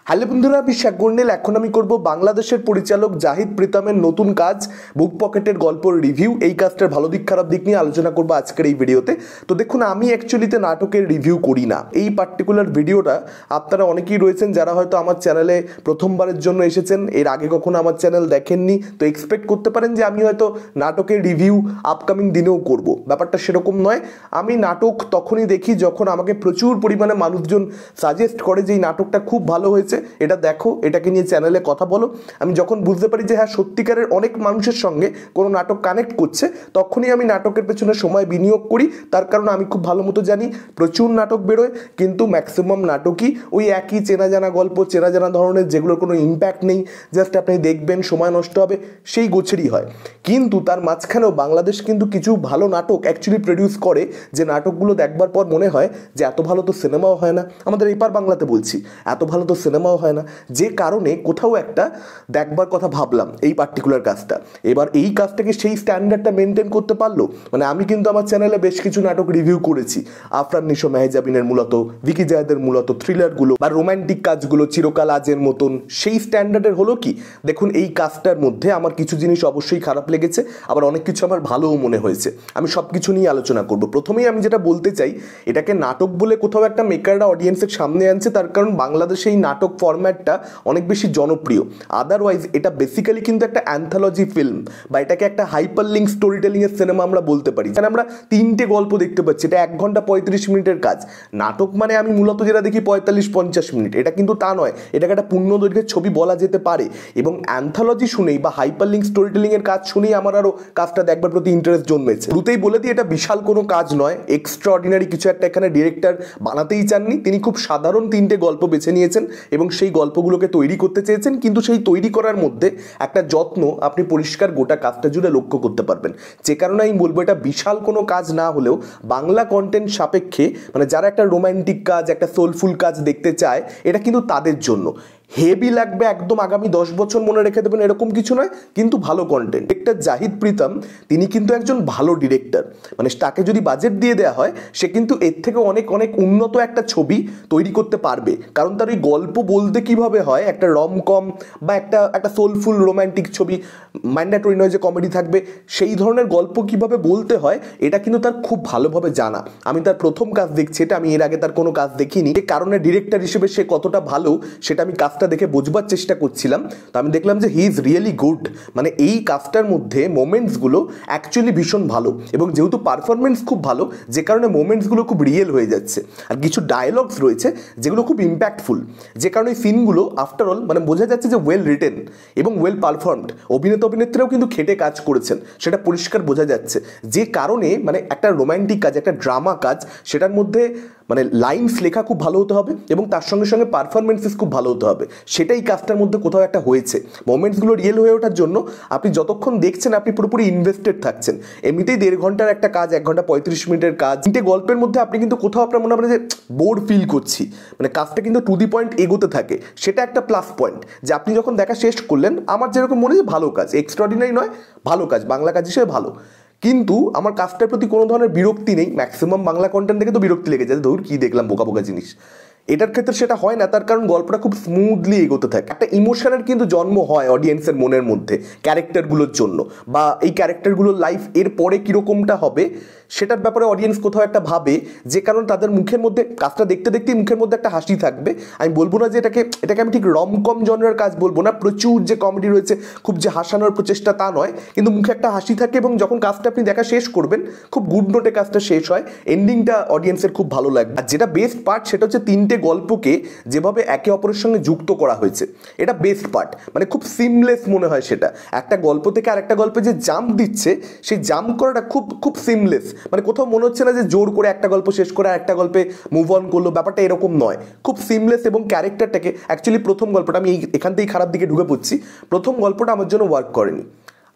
Hello বন্ধুরা, আমি শেখ গন্ডেল। এখন আমি করব বাংলাদেশের পরিচালক জাহিদ প্রীতমের নতুন কাজ বুক পকেটের গল্পর রিভিউ। এই কাজটার ভালো দিক খারাপ দিক নিয়ে আলোচনা করবো আজকের এই ভিডিওতে। তো দেখুন, আমি অ্যাকচুয়ালিতে নাটকের রিভিউ করি না। এই পার্টিকুলার ভিডিওটা আপনারা অনেকেই রয়েছেন যারা হয়তো আমার চ্যানেলে প্রথমবারের জন্য এসেছেন, এর আগে কখনো আমার চ্যানেল দেখেননি, তো এক্সপেক্ট করতে পারেন যে আমি হয়তো নাটকের রিভিউ আপকামিং দিনেও করব। ব্যাপারটা সেরকম নয়। আমি নাটক তখনই দেখি যখন আমাকে প্রচুর পরিমাণে মানুষজন সাজেস্ট করে যে এই নাটকটা খুব ভালো হয়েছে, এটা দেখো, এটাকে নিয়ে চ্যানেলে কথা বলো। আমি যখন বুঝতে পারি যে হ্যাঁ, সত্যিকারের অনেক মানুষের সঙ্গে কোনো নাটক কানেক্ট করছে, তখনই আমি নাটকের পেছনে সময় বিনিয়োগ করি। তার কারণ আমি খুব ভালো মতো জানি প্রচুর নাটক বেরোয়, কিন্তু ম্যাক্সিমাম নাটকই ওই একই চেনা জানা গল্প, চেনা জানা ধরনের, যেগুলোর কোনো ইম্প্যাক্ট নেই, জাস্ট আপনি দেখবেন সময় নষ্ট হবে, সেই গোছেরই হয়। কিন্তু তার মাঝখানেও বাংলাদেশ কিন্তু কিছু ভালো নাটক অ্যাকচুয়ালি প্রডিউস করে, যে নাটকগুলো দেখবার পর মনে হয় যে এত ভালো তো সিনেমাও হয় না। আমাদের এপার বাংলাতে বলছি, এত ভালো তো সিনেমাও হয় না, যে কারণে কোথাও একটা দেখবার কথা ভাবলাম এই পার্টিকুলার কাজটা। এবার এই কাজটাকে সেই স্ট্যান্ডার্ডটা মেনটেন করতে পারলো। মানে আমি কিন্তু আমার চ্যানেলে বেশ কিছু নাটক রিভিউ করেছি, আফরান নিশো মেহজাবিনের মূলত, ভিকি জায়েদের মূলত থ্রিলারগুলো বা রোম্যান্টিক কাজগুলো, চিরকাল আজের মতন, সেই স্ট্যান্ডার্ডের হলো কি? দেখুন, এই কাজটার মধ্যে আমার কিছু জিনিস অবশ্যই খারাপ লেগেছে, আবার অনেক কিছু আমার ভালোও মনে হয়েছে। আমি সব কিছু নিয়ে আলোচনা করব। প্রথমেই আমি যেটা বলতে চাই, এটাকে নাটক বলে কোথাও একটা মেকাররা অডিয়েন্সের সামনে আনছে, তার কারণ বাংলাদেশে এই নাটক ফরম্যাটটা অনেক বেশি জনপ্রিয়। আদারওয়াইজ এটা বেসিক্যালি কিন্তু একটা অ্যান্থোলজি ফিল্ম, বা এটাকে একটা হাইপার লিঙ্ক স্টোরি টেলিংয়ের সিনেমা আমরা বলতে পারি। এখানে আমরা 3টে গল্প দেখতে পাচ্ছি। এটা 1 ঘন্টা 35 মিনিটের কাজ। নাটক মানে আমি মূলত যেটা দেখি 45-50 মিনিট, এটা কিন্তু তা নয়। এটাকে একটা পূর্ণদৈর্ঘ্যের ছবি বলা যেতে পারে। এবং অ্যান্থোলজি শুনেই বা হাইপার লিঙ্ক স্টোরি টেলিংয়ের কাজ শুনেই আমার আরও কাজটা দেখবার প্রতি ইন্টারেস্ট জন্মেছে। শুরুতেই বলে দিই, এটা বিশাল কোনো কাজ নয়, এক্সট্রা অর্ডিনারি কিছু একটা এখানে ডিরেক্টর বানাতেই চাননি। তিনি খুব সাধারণ 3টে গল্প বেছে নিয়েছেন এবং সেই গল্পগুলোকে তৈরি করতে চেয়েছেন, কিন্তু সেই তৈরি করার মধ্যে একটা যত্ন আপনি পরিষ্কার গোটা কাজটা জুড়ে লক্ষ্য করতে পারবেন। যে কারণে আমি বলবো, এটা বিশাল কোনো কাজ না হলেও বাংলা কন্টেন্ট সাপেক্ষে, মানে যারা একটা রোম্যান্টিক কাজ, একটা সোলফুল কাজ দেখতে চায়, এটা কিন্তু তাদের জন্য। হেভি লাগবে একদম, আগামী 10 বছর মনে রেখে দেবেন এরকম কিছু নয়, কিন্তু ভালো কন্টেন্ট। ডিরেক্টর জাহিদ প্রীতম, তিনি কিন্তু একজন ভালো ডিরেক্টর। মানে তাকে যদি বাজেট দিয়ে দেওয়া হয়, সে কিন্তু এর থেকে অনেক অনেক উন্নত একটা ছবি তৈরি করতে পারবে। কারণ তার ওই গল্প বলতে কিভাবে হয়, একটা রমকম বা একটা সোলফুল রোম্যান্টিক ছবি, ম্যান্ডেটরি নয় যে কমেডি থাকবে, সেই ধরনের গল্প কিভাবে বলতে হয়, এটা কিন্তু তার খুব ভালোভাবে জানা। আমি তার প্রথম কাজ দেখছি এটা, আমি এর আগে তার কোনো কাজ দেখিনি। যে কারণে ডিরেক্টর হিসেবে সে কতটা ভালো, সেটা আমি কাজটা দেখে বোঝবার চেষ্টা করছিলাম। তো আমি দেখলাম যে হি ইজ রিয়েলি গুড। মানে এই কাজটার মধ্যে মোমেন্টসগুলো অ্যাকচুয়ালি ভীষণ ভালো, এবং যেহেতু পারফরমেন্স খুব ভালো, যে কারণে মোমেন্টসগুলো খুব রিয়েল হয়ে যাচ্ছে। আর কিছু ডায়লগস রয়েছে যেগুলো খুব ইম্প্যাক্টফুল, যে কারণে সিনগুলো আফটার অল মানে বোঝা যাচ্ছে যে ওয়েল রিটেন এবং ওয়েল পারফর্মড। অভিনেতা অভিনেত্রীরাও কিন্তু খেটে কাজ করেছেন, সেটা পরিষ্কার বোঝা যাচ্ছে। যে কারণে মানে একটা রোম্যান্টিক কাজ, একটা ড্রামা কাজ, সেটার মধ্যে মানে লাইনস লেখা খুব ভালো হতে হবে এবং তার সঙ্গে সঙ্গে পারফরমেন্সেস খুব ভালো হতে হবে। সেটাই কাজটার মধ্যে কোথাও একটা হয়েছে। মোমেন্টসগুলো রিয়েল হয়ে ওঠার জন্য আপনি যতক্ষণ দেখছেন, আপনি পুরোপুরি ইনভেস্টেড থাকছেন। এমনিতেই 1.5 ঘন্টার একটা কাজ, 1 ঘন্টা 35 মিনিটের কাজ, 3টে গল্পের মধ্যে আপনি কিন্তু কোথাও আপনার মনে হবে যে বোর ফিল করছি। মানে কাজটা কিন্তু টু দি পয়েন্ট এগোতে থাকে, সেটা একটা প্লাস পয়েন্ট। যে আপনি যখন দেখা শেষ করলেন, আমার যেরকম মনে হয় ভালো কাজ, এক্সট্রাঅর্ডিনারি নয়, ভালো কাজ, বাংলা কাজ হিসেবে ভালো। কিন্তু আমার কাজটার প্রতি কোনো ধরনের বিরক্তি নেই। ম্যাক্সিমাম বাংলা কন্টেন্ট দেখে তো বিরক্তি লেগে যায়, ধরুন কী দেখলাম, বোকা বোকা জিনিস। এটার ক্ষেত্রে সেটা হয় না, তার কারণ গল্পটা খুব স্মুথলি এগোতে থাকে। একটা ইমোশনের কিন্তু জন্ম হয় অডিয়েন্সের মনের মধ্যে ক্যারেক্টারগুলোর জন্য, বা এই ক্যারেক্টারগুলোর লাইফ এর পরে কীরকমটা হবে সেটার ব্যাপারে অডিয়েন্স কোথাও একটা ভাবে। যে কারণে তাদের মুখের মধ্যে, কাজটা দেখতে দেখতেই মুখের মধ্যে একটা হাসি থাকবে। আমি বলবো না যে এটাকে আমি ঠিক রমকম জনরার কাজ বলবো না, প্রচুর যে কমেডি রয়েছে, খুব যে হাসানোর প্রচেষ্টা তা নয়, কিন্তু মুখে একটা হাসি থাকে। এবং যখন কাজটা আপনি দেখা শেষ করবেন, খুব গুড নোটে কাজটা শেষ হয়, এন্ডিংটা অডিয়েন্সের খুব ভালো লাগবে। আর যেটা বেস্ট পার্ট, সেটা হচ্ছে 3টে গল্পকে যেভাবে একে অপরের সঙ্গে যুক্ত করা হয়েছে, এটা বেস্ট পার্ট। মানে খুব সিমলেস মনে হয় সেটা। একটা গল্প থেকে আরেকটা গল্পে যে জাম্প দিচ্ছে, সেই জাম্প করাটা খুব খুব সিমলেস। মানে কোথাও মনে হচ্ছে না যে জোর করে একটা গল্প শেষ করে আর একটা গল্পে মুভ অন করলো, ব্যাপারটা এরকম নয়, খুব সিমলেস। এবং ক্যারেক্টারটাকে অ্যাকচুয়ালি প্রথম গল্পটা, আমি এখান থেকেই খারাপ দিকে ঢুকে পড়ছি, প্রথম গল্পটা আমার জন্য ওয়ার্ক করেনি।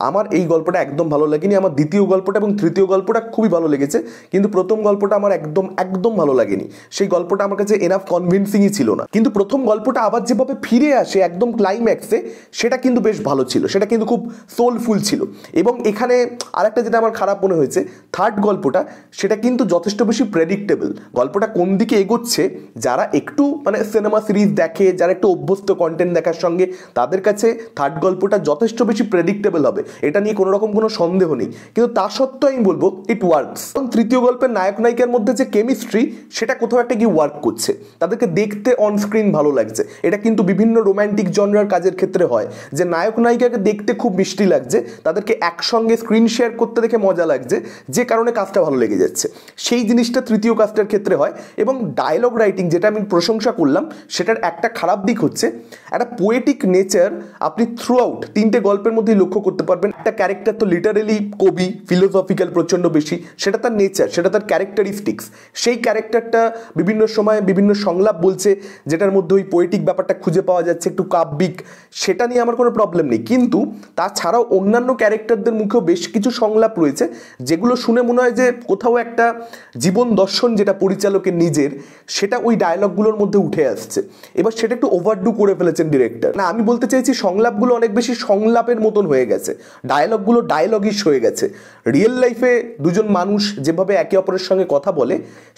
আমার এই গল্পটা একদম ভালো লাগেনি। আমার দ্বিতীয় গল্পটা এবং তৃতীয় গল্পটা খুবই ভালো লেগেছে, কিন্তু প্রথম গল্পটা আমার একদম একদম ভালো লাগেনি। সেই গল্পটা আমার কাছে এনাফ কনভিন্সিংই ছিল না। কিন্তু প্রথম গল্পটা আবার যেভাবে ফিরে আসে একদম ক্লাইম্যাক্সে, সেটা কিন্তু বেশ ভালো ছিল, সেটা কিন্তু খুব সোলফুল ছিল। এবং এখানে আরেকটা যেটা আমার খারাপ মনে হয়েছে, থার্ড গল্পটা সেটা কিন্তু যথেষ্ট বেশি প্রেডিক্টেবল। গল্পটা কোন দিকে এগোচ্ছে, যারা একটু মানে সিনেমা সিরিজ দেখে, যারা একটু অভ্যস্ত কন্টেন্ট দেখার সঙ্গে, তাদের কাছে থার্ড গল্পটা যথেষ্ট বেশি প্রেডিক্টেবল হবে, এটা নিয়ে কোনো রকম কোনো সন্দেহ নেই। কিন্তু তা সত্ত্বেও আমি বলবো ইট ওয়ার্কস। কারণ তৃতীয় গল্পের নায়ক নায়িকার মধ্যে যে কেমিস্ট্রি, সেটা কোথাও একটা গিয়ে ওয়ার্ক করছে, তাদেরকে দেখতে অন স্ক্রিন ভালো লাগছে। এটা কিন্তু বিভিন্ন রোম্যান্টিক জনরার কাজের ক্ষেত্রে হয়, যে নায়ক নায়িকাকে দেখতে খুব মিষ্টি লাগছে, তাদেরকে একসঙ্গে স্ক্রিন শেয়ার করতে দেখে মজা লাগছে, যে কারণে কাজটা ভালো লেগে যাচ্ছে। সেই জিনিসটা তৃতীয় কাজটার ক্ষেত্রে হয়। এবং ডায়লগ রাইটিং, যেটা আমি প্রশংসা করলাম, সেটার একটা খারাপ দিক হচ্ছে একটা পোয়েটিক নেচার আপনি থ্রু আউট তিনটে গল্পের মধ্যেই লক্ষ্য করতে পারবেন। একটা ক্যারেক্টার তো লিটারেলি কবি, ফিলোসফিক্যাল প্রচণ্ড বেশি, সেটা তার নেচার, সেটা তার ক্যারেক্টারিস্টিক্স। সেই ক্যারেক্টারটা বিভিন্ন সময় বিভিন্ন সংলাপ বলছে, যেটার মধ্যে ওই পোয়েটিক ব্যাপারটা খুঁজে পাওয়া যাচ্ছে, একটু কাব্যিক, সেটা নিয়ে আমার কোনো প্রবলেম নেই। কিন্তু তাছাড়াও অন্যান্য ক্যারেক্টারদের মুখেও বেশ কিছু সংলাপ রয়েছে, যেগুলো শুনে মনে হয় যে কোথাও একটা জীবন দর্শন যেটা পরিচালকের নিজের, সেটা ওই ডায়লগগুলোর মধ্যে উঠে আসছে। এবার সেটা একটু ওভারডু করে ফেলেছেন ডিরেক্টর। না, আমি বলতে চাইছি সংলাপগুলো অনেক বেশি সংলাপের মতন হয়ে গেছে, ডায়লগগুলো ডায়লগিশ হয়ে গেছে। রিয়েল লাইফে দুজন মানুষ যেভাবে একে অপরের সঙ্গে কথা বলে,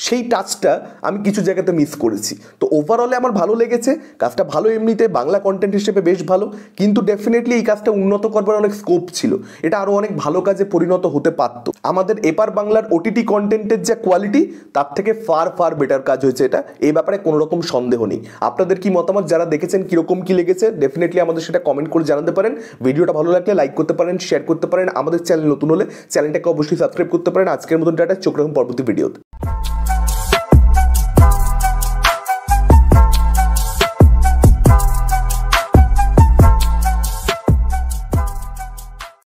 সেই টাচটা আমি কিছু জায়গাতে মিস করেছি। তো ওভারঅলে আমার ভালো লেগেছে, কাজটা ভালো, এমনিতে বাংলা কন্টেন্ট হিসেবে বেশ ভালো। কিন্তু ডেফিনেটলি এই কাজটা উন্নত করবার অনেক স্কোপ ছিল, এটা আরও অনেক ভালো কাজে পরিণত হতে পারত। আমাদের এপার বাংলার ওটিটি কন্টেন্টের যে কোয়ালিটি, তার থেকে ফার ফার বেটার কাজ হয়েছে এটা, এই ব্যাপারে কোনো রকম সন্দেহ নেই। আপনাদের কি মতামত, যারা দেখেছেন কিরকম কি লেগেছে, ডেফিনেটলি আমাদের সেটা কমেন্ট করে জানাতে পারেন। ভিডিওটা ভালো লাগলে লাইক করতে পারেন, শেয়ার করতে পারেন। আমাদের চ্যানেল নতুন হলে চ্যানেলটাকে অবশ্যই সাবস্ক্রাইব করতে পারেন। আজকের মতন টাটা, চোখ রাখুন পরবর্তী ভিডিওতে।